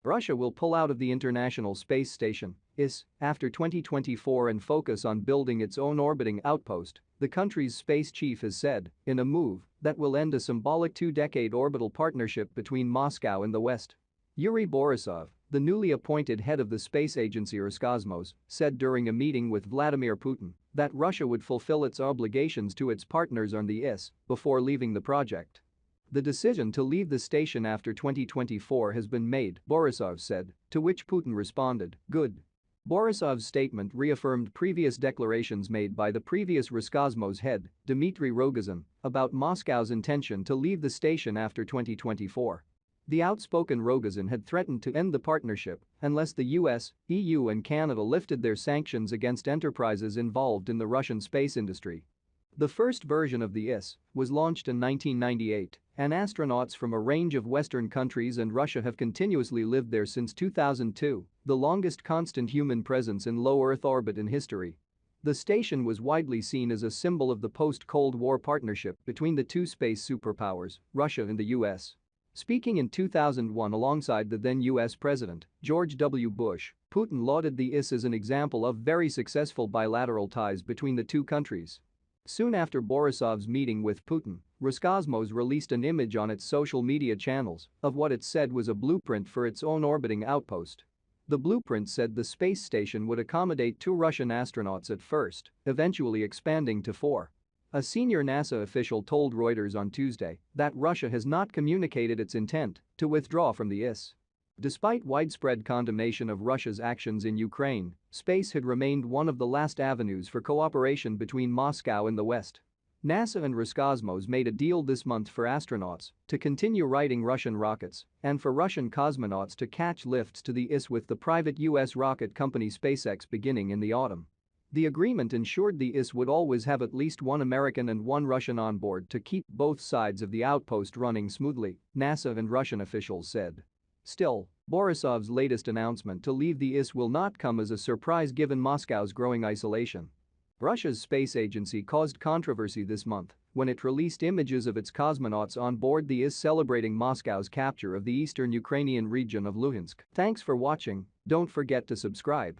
Russia will pull out of the International Space Station (IS) after 2024 and focus on building its own orbiting outpost, the country's space chief has said, in a move that will end a symbolic two-decade orbital partnership between Moscow and the West. Yuri Borisov, the newly appointed head of the space agency Roscosmos, said during a meeting with Vladimir Putin that Russia would fulfill its obligations to its partners on the IS before leaving the project. The decision to leave the station after 2024 has been made, Borisov said, to which Putin responded, "Good." Borisov's statement reaffirmed previous declarations made by the previous Roscosmos head, Dmitry Rogozin, about Moscow's intention to leave the station after 2024. The outspoken Rogozin had threatened to end the partnership unless the US, EU and Canada lifted their sanctions against enterprises involved in the Russian space industry. The first version of the IS was launched in 1998, and astronauts from a range of Western countries and Russia have continuously lived there since 2002, the longest constant human presence in low Earth orbit in history. The station was widely seen as a symbol of the post-Cold War partnership between the two space superpowers, Russia and the US. Speaking in 2001 alongside the then US President, George W. Bush, Putin lauded the IS as an example of very successful bilateral ties between the two countries. Soon after Borisov's meeting with Putin, Roscosmos released an image on its social media channels of what it said was a blueprint for its own orbiting outpost. The blueprint said the space station would accommodate 2 Russian astronauts at first, eventually expanding to 4. A senior NASA official told Reuters on Tuesday that Russia has not communicated its intent to withdraw from the IS. Despite widespread condemnation of Russia's actions in Ukraine, space had remained one of the last avenues for cooperation between Moscow and the West. NASA and Roscosmos made a deal this month for astronauts to continue riding Russian rockets and for Russian cosmonauts to catch lifts to the IS with the private US rocket company SpaceX beginning in the autumn. The agreement ensured the IS would always have at least 1 American and 1 Russian on board to keep both sides of the outpost running smoothly, NASA and Russian officials said. Still, Borisov's latest announcement to leave the IS will not come as a surprise given Moscow's growing isolation. Russia's space agency caused controversy this month when it released images of its cosmonauts on board the IS celebrating Moscow's capture of the eastern Ukrainian region of Luhansk. Thanks for watching, don't forget to subscribe.